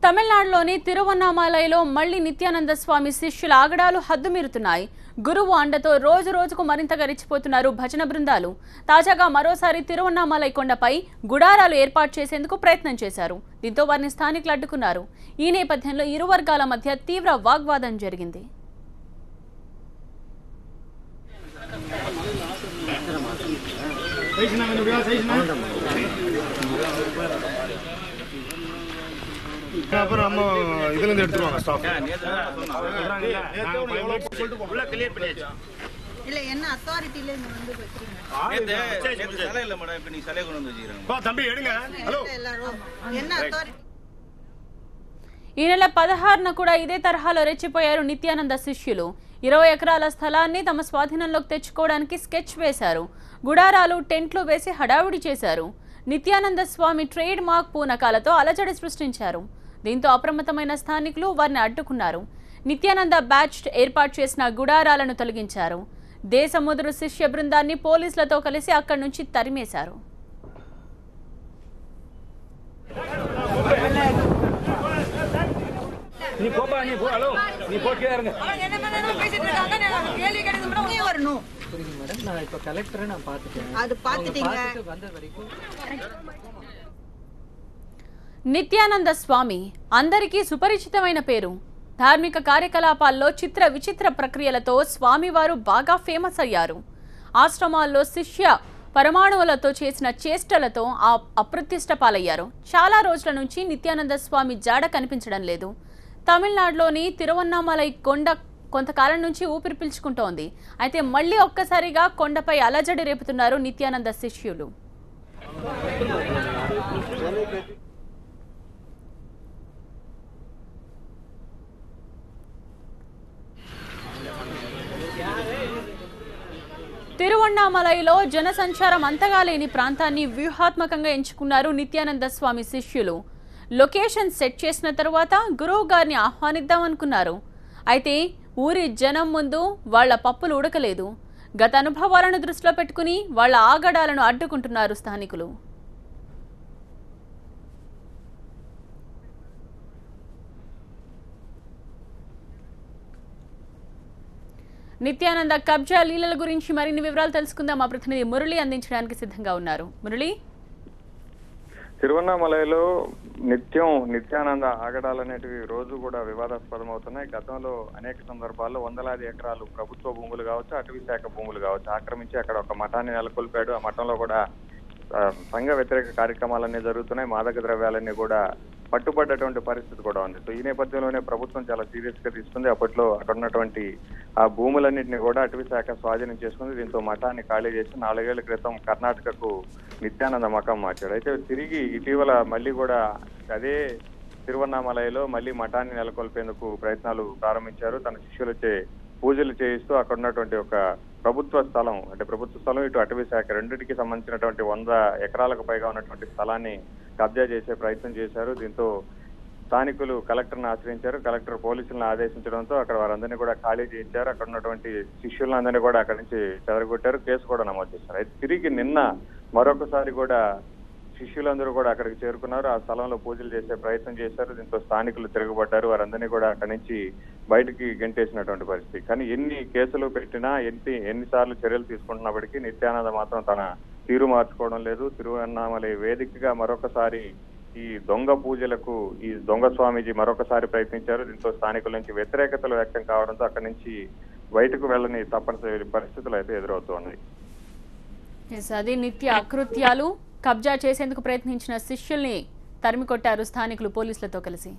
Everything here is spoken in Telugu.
తమిళనాడులోని తిరువన్నామలైలో మళ్లీ నిత్యానంద స్వామి శిష్యుల ఆగడాలు హద్దుమీరుతున్నాయి. గురువు అండతో రోజు రోజుకు మరింతగా రెచ్చిపోతున్నారు భజన బృందాలు. తాజాగా మరోసారి తిరువన్నామలై కొండపై గుడారాలు ఏర్పాటు చేసేందుకు ప్రయత్నం చేశారు. దీంతో వారిని స్థానికులు అడ్డుకున్నారు. ఈ నేపథ్యంలో ఇరు వర్గాల మధ్య తీవ్ర వాగ్వాదం జరిగింది. ఈ నెల 16న కూడా ఇదే తరహాలో రెచ్చిపోయారు నిత్యానంద శిష్యులు. 20 ఎకరాల స్థలాన్ని తమ స్వాధీనంలోకి తెచ్చుకోవడానికి స్కెచ్ వేశారు. గుడారాలు, టెంట్లు వేసి హడావుడి చేశారు. నిత్యానంద స్వామి ట్రేడ్ మార్క్ పూనకాలతో అలజడి సృష్టించారు. దీంతో అప్రమత్తమైన స్థానికులు వారిని అడ్డుకున్నారు. నిత్యానంద బ్యాచ్ ఏర్పాటు చేసిన గుడారాలను తొలగించారు. దేశముదురు శిష్య బృందాన్ని పోలీసులతో కలిసి అక్కడి నుంచి తరిమేశారు. నిత్యానంద స్వామి అందరికీ సుపరిచితమైన పేరు. ధార్మిక కార్యకలాపాల్లో చిత్ర విచిత్ర ప్రక్రియలతో స్వామివారు బాగా ఫేమస్ అయ్యారు. ఆశ్రమాల్లో శిష్య పరమాణువులతో చేసిన చేష్టలతో అప్రతిష్ట పాలయ్యారు. చాలా రోజుల నుంచి నిత్యానంద స్వామి జాడ కనిపించడం లేదు. తమిళనాడులోని తిరువన్నామలై కొండ కొంతకాలం నుంచి ఊపిరి పీల్చుకుంటోంది. అయితే మళ్లీ ఒక్కసారిగా కొండపై అలజడి రేపుతున్నారు నిత్యానంద శిష్యులు. తిరువన్నామలైలో జనసంచారం అంతగా లేని ప్రాంతాన్ని వ్యూహాత్మకంగా ఎంచుకున్నారు నిత్యానంద స్వామి శిష్యులు. లొకేషన్ సెట్ చేసిన తరువాత గురువు గారిని ఆహ్వానిద్దామనుకున్నారు. అయితే ఊరి జనం ముందు వాళ్ల పప్పులు ఉడకలేదు. గత అనుభవాలను దృష్టిలో పెట్టుకుని వాళ్ల ఆగడాలను అడ్డుకుంటున్నారు స్థానికులు. నిత్యానంద కబ్జా లీలల గురించి మరిన్ని వివరాలు తెలుసుకుందాం. మా ప్రతినిధి మురళి అందించడానికి సిద్ధంగా ఉన్నారు. మురళి, తిరువన్నామలైలో నిత్యానంద ఆగడాలు అనేటివి రోజు కూడా వివాదాస్పదం అవుతున్నాయి. గతంలో అనేక సందర్భాల్లో వందలాది ఎకరాలు ప్రభుత్వ భూములు కావచ్చు, అటవీ శాఖ భూములు కావచ్చు ఆక్రమించి అక్కడ ఒక మఠాన్ని నెలకొల్పాడు. ఆ మఠంలో కూడా సంఘ వ్యతిరేక కార్యక్రమాలన్నీ జరుగుతున్నాయి. మాదక ద్రవ్యాలన్నీ కూడా పట్టుబడ్డటువంటి పరిస్థితి కూడా ఉంది. సో ఈ నేపథ్యంలోనే ప్రభుత్వం చాలా సీరియస్ గా తీసుకుంది. అప్పట్లో అక్కడ ఉన్నటువంటి ఆ భూములన్నింటినీ కూడా అటవీ శాఖ స్వాధీనం చేసుకుంది. దీంతో మఠాన్ని ఖాళీ చేసి 4 ఏళ్ల క్రితం కర్ణాటకకు నిత్యానంద మఠం మార్చాడు. అయితే తిరిగి ఇటీవల మళ్ళీ కూడా అదే తిరువన్నామలైలో మళ్ళీ మఠాన్ని నెలకొల్పేందుకు ప్రయత్నాలు ప్రారంభించారు. తన శిష్యులచే పూజలు చేయిస్తూ అక్కడ ఉన్నటువంటి ఒక ప్రభుత్వ స్థలం ఇటు అటవీ శాఖ రెండింటికి సంబంధించినటువంటి 100 ఎకరాలకు పైగా ఉన్నటువంటి స్థలాన్ని కబ్జా చేసే ప్రయత్నం చేశారు. దీంతో స్థానికులు కలెక్టర్ని ఆశ్రయించారు. కలెక్టర్ పోలీసులను ఆదేశించడంతో అక్కడ వారందరినీ కూడా ఖాళీ చేయించారు. అక్కడ ఉన్నటువంటి శిష్యులందరినీ కూడా అక్కడి నుంచి చెదరగొట్టారు. కేసు కూడా నమోదు చేశారు. అయితే తిరిగి నిన్న మరొకసారి కూడా శిష్యులందరూ కూడా అక్కడికి చేరుకున్నారు. ఆ స్థలంలో పూజలు చేసే ప్రయత్నం చేశారు. దీంతో స్థానికులు తిరగబడ్డారు. వారందరినీ కూడా అక్కడి నుంచి బయటికి గెంటేసినటువంటి పరిస్థితి. కానీ ఎన్ని కేసులు పెట్టినా ఎన్నిసార్లు చర్యలు తీసుకుంటున్నప్పటికీ నిత్యానంద మాత్రం తన తీరు మార్చుకోవడం లేదు. తిరువన్నామలై వేదికగా మరొకసారి ఈ దొంగ పూజలకు ఈ దొంగ స్వామీజీ మరొకసారి ప్రయత్నించారు. దీంతో స్థానికుల నుంచి వ్యతిరేకతలు వ్యక్తం కావడంతో అక్కడి నుంచి బయటకు వెళ్ళని తప్పనిసరి పరిస్థితులు అయితే ఎదురవుతున్నాయి. అది నిత్య అకృత్యాలు కబ్జా చేసేందుకు ప్రయత్నించిన శిష్యుల్ని తరిమి కొట్టారు స్థానికులు పోలీసులతో కలిసి.